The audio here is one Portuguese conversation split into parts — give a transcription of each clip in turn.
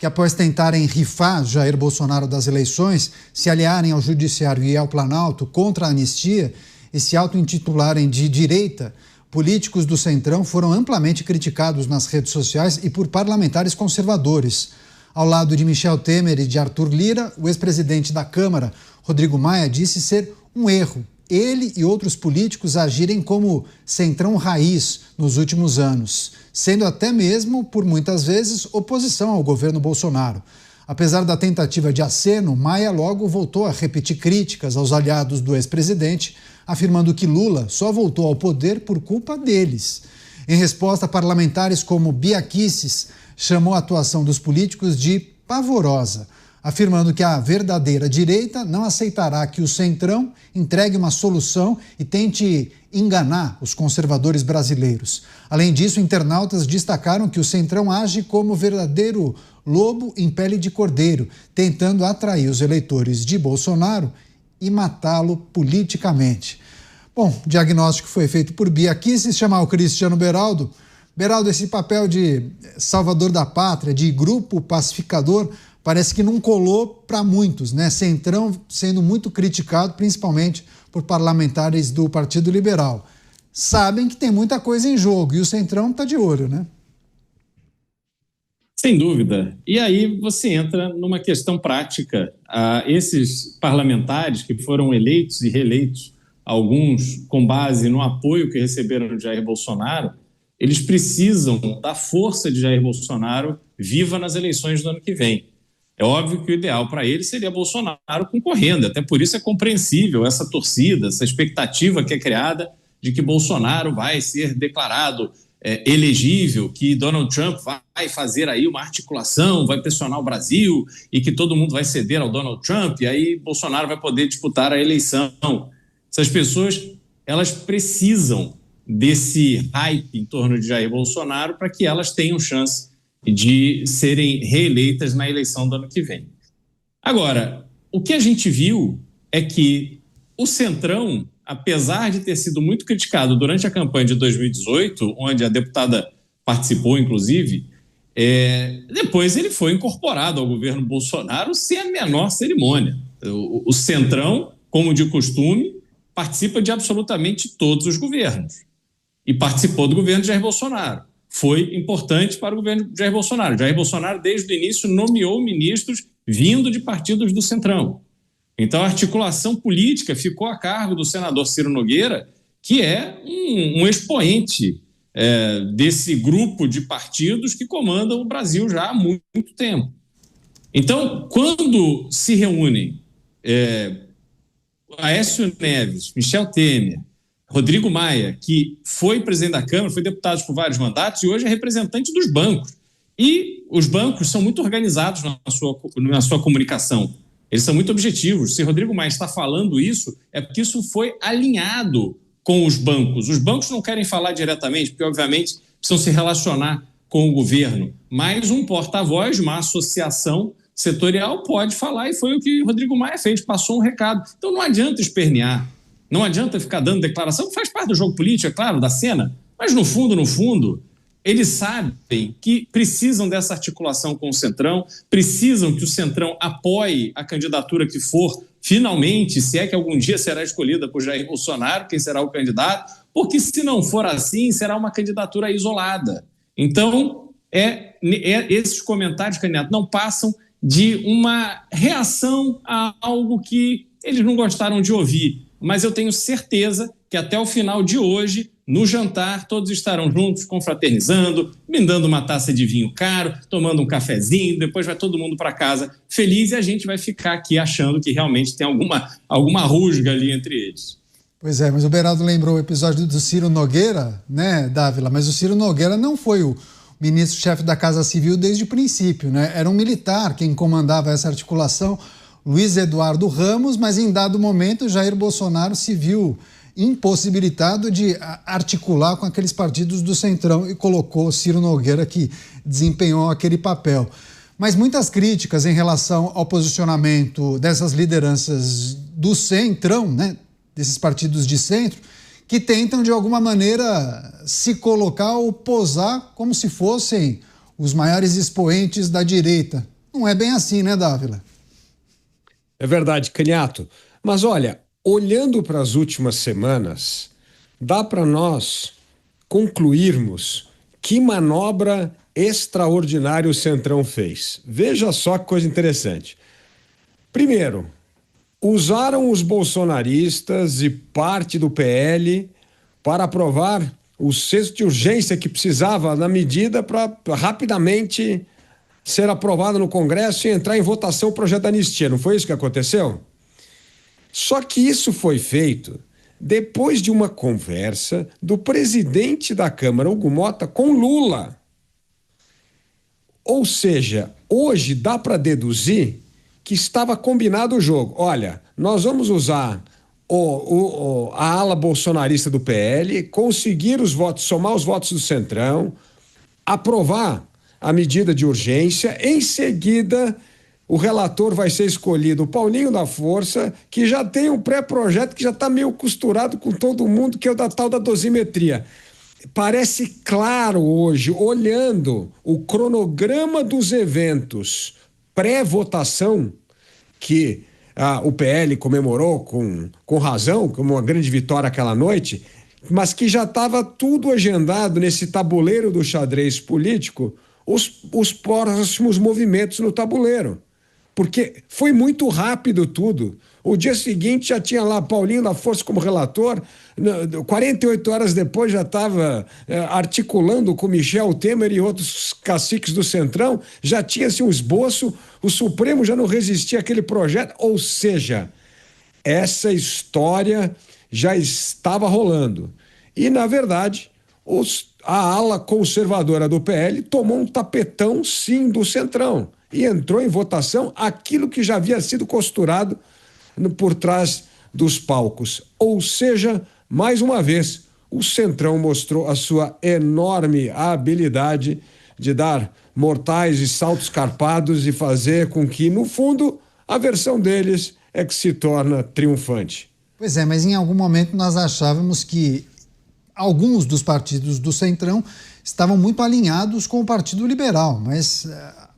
que após tentarem rifar Jair Bolsonaro das eleições, se aliarem ao Judiciário e ao Planalto contra a anistia e se auto-intitularem de direita, políticos do Centrão foram amplamente criticados nas redes sociais e por parlamentares conservadores. Ao lado de Michel Temer e de Arthur Lira, o ex-presidente da Câmara, Rodrigo Maia, disse ser um erro ele e outros políticos agirem como centrão raiz nos últimos anos, sendo até mesmo, por muitas vezes, oposição ao governo Bolsonaro. Apesar da tentativa de aceno, Maia logo voltou a repetir críticas aos aliados do ex-presidente, afirmando que Lula só voltou ao poder por culpa deles. Em resposta, parlamentares como Bia Kicis chamou a atuação dos políticos de pavorosa, afirmando que a verdadeira direita não aceitará que o Centrão entregue uma solução e tente enganar os conservadores brasileiros. Além disso, internautas destacaram que o Centrão age como verdadeiro lobo em pele de cordeiro, tentando atrair os eleitores de Bolsonaro e matá-lo politicamente. Bom, o diagnóstico foi feito por Bia Kicis, chamar o Cristiano Beraldo. Beraldo, esse papel de salvador da pátria, de grupo pacificador, parece que não colou para muitos, né? Centrão sendo muito criticado, principalmente por parlamentares do Partido Liberal. Sabem que tem muita coisa em jogo e o Centrão está de olho, né? Sem dúvida. E aí você entra numa questão prática. Esses parlamentares que foram eleitos e reeleitos, alguns com base no apoio que receberam de Jair Bolsonaro, eles precisam da força de Jair Bolsonaro viva nas eleições do ano que vem. É óbvio que o ideal para ele seria Bolsonaro concorrendo, até por isso é compreensível essa torcida, essa expectativa que é criada de que Bolsonaro vai ser declarado elegível, que Donald Trump vai fazer aí uma articulação, vai pressionar o Brasil e que todo mundo vai ceder ao Donald Trump e aí Bolsonaro vai poder disputar a eleição. Essas pessoas, elas precisam desse hype em torno de Jair Bolsonaro para que elas tenham chance de serem reeleitas na eleição do ano que vem. Agora, o que a gente viu é que o Centrão, apesar de ter sido muito criticado durante a campanha de 2018, onde a deputada participou, inclusive, depois ele foi incorporado ao governo Bolsonaro sem a menor cerimônia. O Centrão, como de costume, participa de absolutamente todos os governos e participou do governo de Jair Bolsonaro. Foi importante para o governo de Jair Bolsonaro. Jair Bolsonaro, desde o início, nomeou ministros vindo de partidos do Centrão. Então, a articulação política ficou a cargo do senador Ciro Nogueira, que é um expoente desse grupo de partidos que comandam o Brasil já há muito tempo. Então, quando se reúnem Aécio Neves, Michel Temer, Rodrigo Maia, que foi presidente da Câmara, foi deputado por vários mandatos e hoje é representante dos bancos. E os bancos são muito organizados na sua comunicação. Eles são muito objetivos. Se Rodrigo Maia está falando isso, é porque isso foi alinhado com os bancos. Os bancos não querem falar diretamente, porque, obviamente, precisam se relacionar com o governo. Mas um porta-voz de uma associação setorial pode falar, e foi o que Rodrigo Maia fez, passou um recado. Então não adianta espernear. Não adianta ficar dando declaração, que faz parte do jogo político, é claro, da cena, mas no fundo, eles sabem que precisam dessa articulação com o Centrão, precisam que o Centrão apoie a candidatura que for, finalmente, se é que algum dia será escolhida por Jair Bolsonaro, quem será o candidato, porque se não for assim, será uma candidatura isolada. Então, esses comentários, candidato, não passam de uma reação a algo que eles não gostaram de ouvir. Mas eu tenho certeza que até o final de hoje, no jantar, todos estarão juntos, confraternizando, brindando uma taça de vinho caro, tomando um cafezinho, depois vai todo mundo para casa feliz e a gente vai ficar aqui achando que realmente tem alguma rusga ali entre eles. Pois é, mas o Beraldo lembrou o episódio do Ciro Nogueira, né, Dávila? Mas o Ciro Nogueira não foi o ministro-chefe da Casa Civil desde o princípio, né? Era um militar quem comandava essa articulação, Luiz Eduardo Ramos, mas em dado momento Jair Bolsonaro se viu impossibilitado de articular com aqueles partidos do Centrão e colocou Ciro Nogueira, que desempenhou aquele papel. Mas muitas críticas em relação ao posicionamento dessas lideranças do Centrão, né, desses partidos de centro, que tentam de alguma maneira se colocar ou posar como se fossem os maiores expoentes da direita. Não é bem assim, né, Dávila? É verdade, Canhato. Mas olha, olhando para as últimas semanas, dá para nós concluirmos que manobra extraordinária o Centrão fez. Veja só que coisa interessante. Primeiro, usaram os bolsonaristas e parte do PL para aprovar o cesto de urgência que precisava na medida para rapidamente ser aprovado no Congresso e entrar em votação o projeto da anistia. Não foi isso que aconteceu? Só que isso foi feito depois de uma conversa do presidente da Câmara, Hugo Motta, com Lula. Ou seja, hoje dá para deduzir que estava combinado o jogo. Olha, nós vamos usar a ala bolsonarista do PL, conseguir os votos, somar os votos do Centrão, aprovar a medida de urgência. Em seguida, o relator vai ser escolhido, o Paulinho da Força, que já tem um pré-projeto que já está meio costurado com todo mundo, que é o da tal da dosimetria. Parece claro hoje, olhando o cronograma dos eventos pré-votação, que o PL comemorou com razão, como uma grande vitória aquela noite, mas que já estava tudo agendado nesse tabuleiro do xadrez político, os próximos movimentos no tabuleiro. Porque foi muito rápido tudo. O dia seguinte já tinha lá Paulinho da Força como relator, 48 horas depois já estava articulando com Michel Temer e outros caciques do Centrão, já tinha-se um esboço, o Supremo já não resistia àquele projeto, ou seja, essa história já estava rolando. E, na verdade, a ala conservadora do PL tomou um tapetão, sim, do Centrão e entrou em votação aquilo que já havia sido costurado por trás dos palcos. Ou seja, mais uma vez, o Centrão mostrou a sua enorme habilidade de dar mortais e saltos carpados e fazer com que, no fundo, a versão deles é que se torna triunfante. Pois é, mas em algum momento nós achávamos que alguns dos partidos do Centrão estavam muito alinhados com o Partido Liberal, mas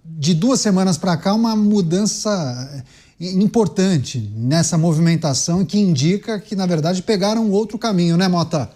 de 2 semanas para cá uma mudança importante nessa movimentação que indica que, na verdade, pegaram outro caminho, né, Mota?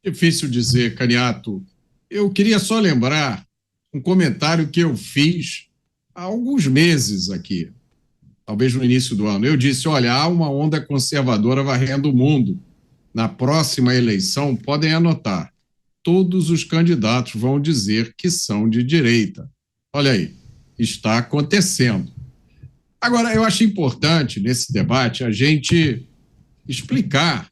Difícil dizer, Canhato. Eu queria só lembrar um comentário que eu fiz há alguns meses aqui, talvez no início do ano. Eu disse, olha, há uma onda conservadora varrendo o mundo. Na próxima eleição, podem anotar, todos os candidatos vão dizer que são de direita. Olha aí, está acontecendo. Agora, eu acho importante, nesse debate, a gente explicar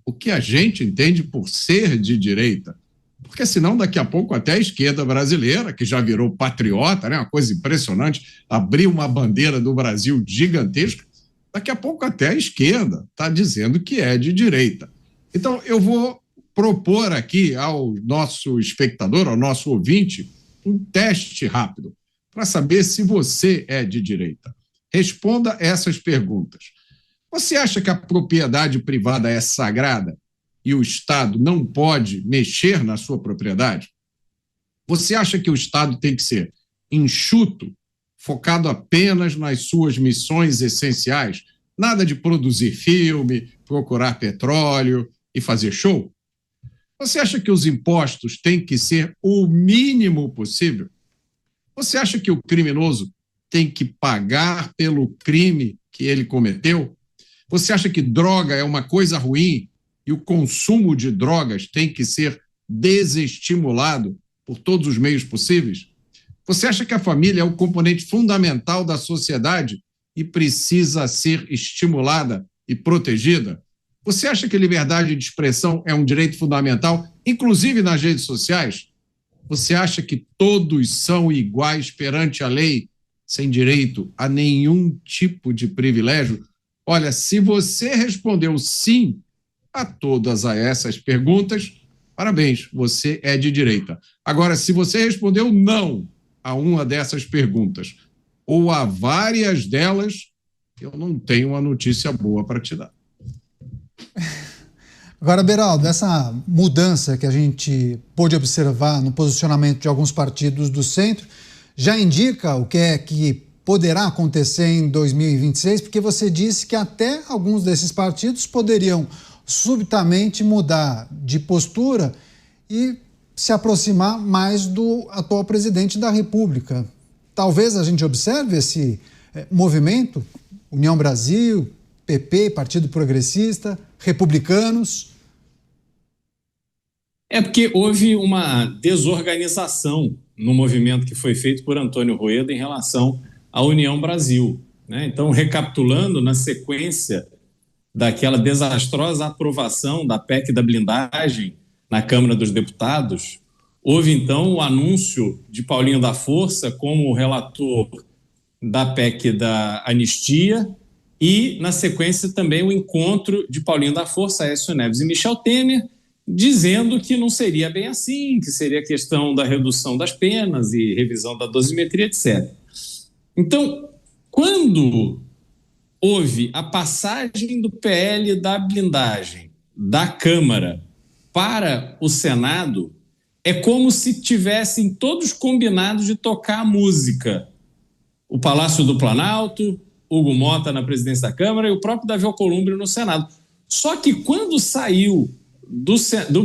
o que a gente entende por ser de direita, porque senão daqui a pouco até a esquerda brasileira, que já virou patriota, né, uma coisa impressionante, abriu uma bandeira do Brasil gigantesca, daqui a pouco até a esquerda está dizendo que é de direita. Então, eu vou propor aqui ao nosso espectador, ao nosso ouvinte, um teste rápido para saber se você é de direita. Responda essas perguntas. Você acha que a propriedade privada é sagrada e o Estado não pode mexer na sua propriedade? Você acha que o Estado tem que ser enxuto, focado apenas nas suas missões essenciais? Nada de produzir filme, procurar petróleo e fazer show? Você acha que os impostos têm que ser o mínimo possível? Você acha que o criminoso tem que pagar pelo crime que ele cometeu? Você acha que droga é uma coisa ruim e o consumo de drogas tem que ser desestimulado por todos os meios possíveis? Você acha que a família é o componente fundamental da sociedade e precisa ser estimulada e protegida? Você acha que a liberdade de expressão é um direito fundamental, inclusive nas redes sociais? Você acha que todos são iguais perante a lei, sem direito a nenhum tipo de privilégio? Olha, se você respondeu sim a todas essas perguntas, parabéns, você é de direita. Agora, se você respondeu não a uma dessas perguntas, ou a várias delas, eu não tenho uma notícia boa para te dar. Agora, Beraldo, essa mudança que a gente pôde observar no posicionamento de alguns partidos do centro já indica o que é que poderá acontecer em 2026, porque você disse que até alguns desses partidos poderiam subitamente mudar de postura e se aproximar mais do atual presidente da República. Talvez a gente observe esse movimento, União Brasil, PP, Partido Progressista, Republicanos. É porque houve uma desorganização no movimento que foi feito por Antônio Rueda em relação à União Brasil, né? Então, recapitulando, na sequência daquela desastrosa aprovação da PEC da blindagem na Câmara dos Deputados, houve então o anúncio de Paulinho da Força como relator da PEC da anistia e, na sequência, também o encontro de Paulinho da Força, Aécio Neves e Michel Temer, dizendo que não seria bem assim, que seria questão da redução das penas e revisão da dosimetria, etc. Então, quando houve a passagem do PL da blindagem da Câmara para o Senado, é como se tivessem todos combinados de tocar a música. O Palácio do Planalto, Hugo Mota na presidência da Câmara e o próprio Davi Alcolumbre no Senado. Só que quando saiu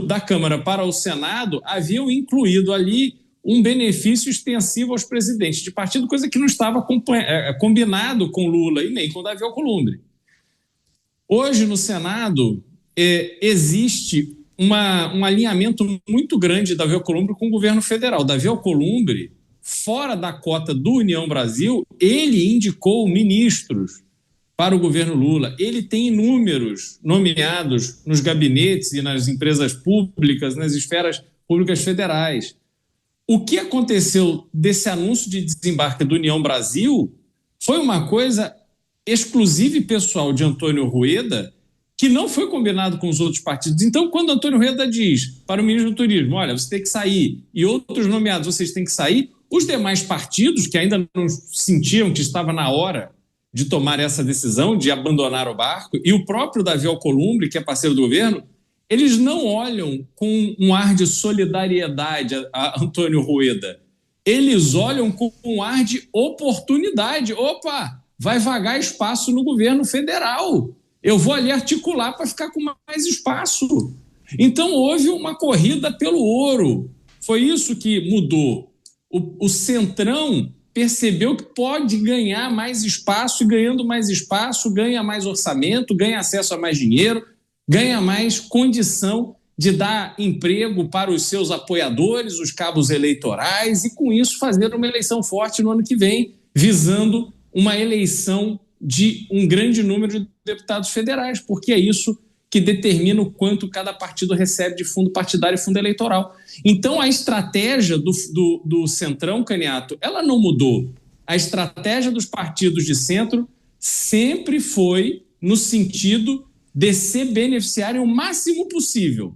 da Câmara para o Senado, haviam incluído ali um benefício extensivo aos presidentes de partido, coisa que não estava combinado com Lula e nem com Davi Alcolumbre. Hoje, no Senado, existe um alinhamento muito grande de Davi Alcolumbre com o governo federal. Davi Alcolumbre, fora da cota do União Brasil, ele indicou ministros para o governo Lula. Ele tem inúmeros nomeados nos gabinetes e nas empresas públicas, nas esferas públicas federais. O que aconteceu desse anúncio de desembarque do União Brasil foi uma coisa exclusiva e pessoal de Antônio Rueda, que não foi combinado com os outros partidos. Então, quando Antônio Rueda diz para o ministro do Turismo, olha, você tem que sair, e outros nomeados, vocês têm que sair, os demais partidos, que ainda não sentiam que estava na hora de tomar essa decisão, de abandonar o barco, e o próprio Davi Alcolumbre, que é parceiro do governo, eles não olham com um ar de solidariedade a Antônio Rueda. Eles olham com um ar de oportunidade. Opa, vai vagar espaço no governo federal. Eu vou ali articular para ficar com mais espaço. Então, houve uma corrida pelo ouro. Foi isso que mudou. O Centrão percebeu que pode ganhar mais espaço, e ganhando mais espaço, ganha mais orçamento, ganha acesso a mais dinheiro, ganha mais condição de dar emprego para os seus apoiadores, os cabos eleitorais, e com isso fazer uma eleição forte no ano que vem, visando uma eleição de um grande número de deputados federais, porque é isso que determina o quanto cada partido recebe de fundo partidário e fundo eleitoral. Então, a estratégia do Centrão, Caniato, ela não mudou. A estratégia dos partidos de centro sempre foi no sentido de se beneficiarem o máximo possível.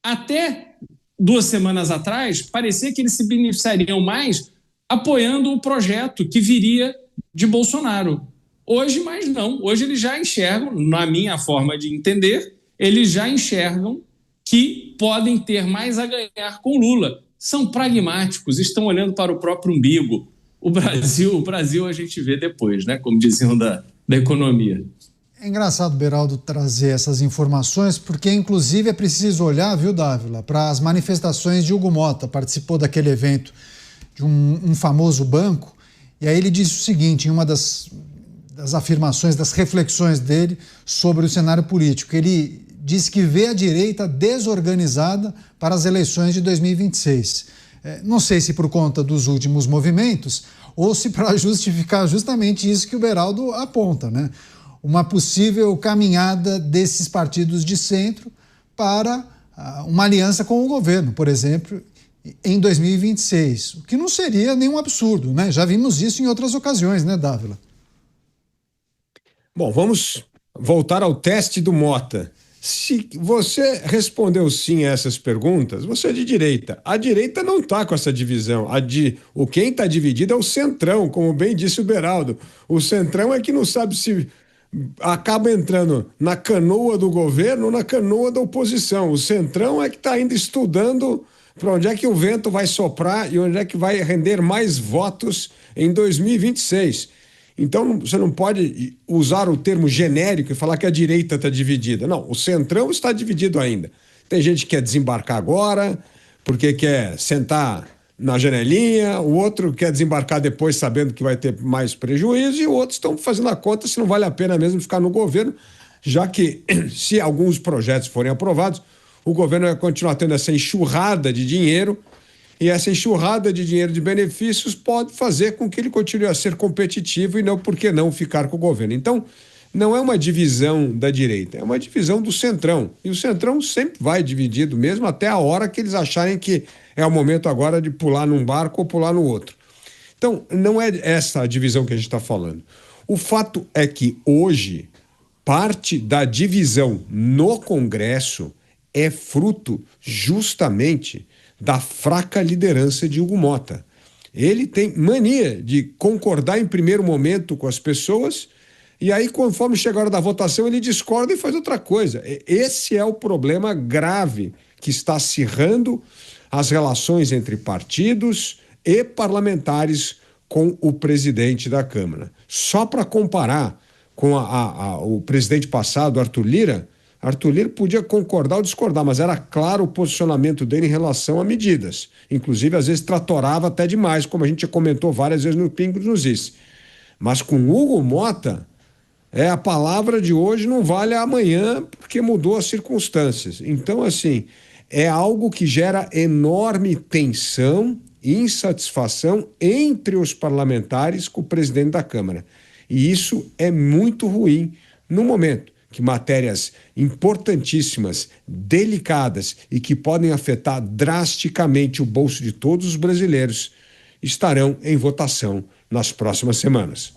Até 2 semanas atrás, parecia que eles se beneficiariam mais apoiando o projeto que viria de Bolsonaro. Hoje, mais não. Hoje eles já enxergam, na minha forma de entender, eles já enxergam que podem ter mais a ganhar com Lula. São pragmáticos, estão olhando para o próprio umbigo. O Brasil a gente vê depois, né? Como diziam da economia. É engraçado, Beraldo, trazer essas informações, porque, inclusive, é preciso olhar, viu, Dávila, para as manifestações de Hugo Mota. Participou daquele evento de um famoso banco, e aí ele disse o seguinte, em uma das afirmações, das reflexões dele sobre o cenário político. Ele disse que vê a direita desorganizada para as eleições de 2026. Não sei se por conta dos últimos movimentos ou se para justificar justamente isso que o Beraldo aponta, né? Uma possível caminhada desses partidos de centro para uma aliança com o governo, por exemplo, em 2026, o que não seria nenhum absurdo, né? Já vimos isso em outras ocasiões, né, Dávila? Bom, vamos voltar ao teste do Mota. Se você respondeu sim a essas perguntas, você é de direita. A direita não está com essa divisão. Quem está dividido é o Centrão, como bem disse o Beraldo. O Centrão é que não sabe se acaba entrando na canoa do governo ou na canoa da oposição. O Centrão é que está ainda estudando para onde é que o vento vai soprar e onde é que vai render mais votos em 2026. Então, você não pode usar o termo genérico e falar que a direita está dividida. Não, o Centrão está dividido ainda. Tem gente que quer desembarcar agora, porque quer sentar na janelinha, o outro quer desembarcar depois sabendo que vai ter mais prejuízo, e outros estão fazendo a conta se não vale a pena mesmo ficar no governo, já que se alguns projetos forem aprovados, o governo vai continuar tendo essa enxurrada de dinheiro, e essa enxurrada de dinheiro de benefícios pode fazer com que ele continue a ser competitivo e não, por que não, ficar com o governo. Então, não é uma divisão da direita, é uma divisão do Centrão. E o Centrão sempre vai dividido mesmo até a hora que eles acharem que é o momento agora de pular num barco ou pular no outro. Então, não é essa a divisão que a gente está falando. O fato é que hoje, parte da divisão no Congresso é fruto justamente da fraca liderança de Hugo Motta. Ele tem mania de concordar em primeiro momento com as pessoas e aí, conforme chega a hora da votação, ele discorda e faz outra coisa. Esse é o problema grave que está acirrando as relações entre partidos e parlamentares com o presidente da Câmara. Só para comparar com o presidente passado, Arthur Lira podia concordar ou discordar, mas era claro o posicionamento dele em relação a medidas. Inclusive, às vezes, tratorava até demais, como a gente já comentou várias vezes no Pingos nos Is. Mas com Hugo Motta, a palavra de hoje não vale amanhã, porque mudou as circunstâncias. Então, assim, é algo que gera enorme tensão e insatisfação entre os parlamentares com o presidente da Câmara. E isso é muito ruim no momento que matérias importantíssimas, delicadas e que podem afetar drasticamente o bolso de todos os brasileiros estarão em votação nas próximas semanas.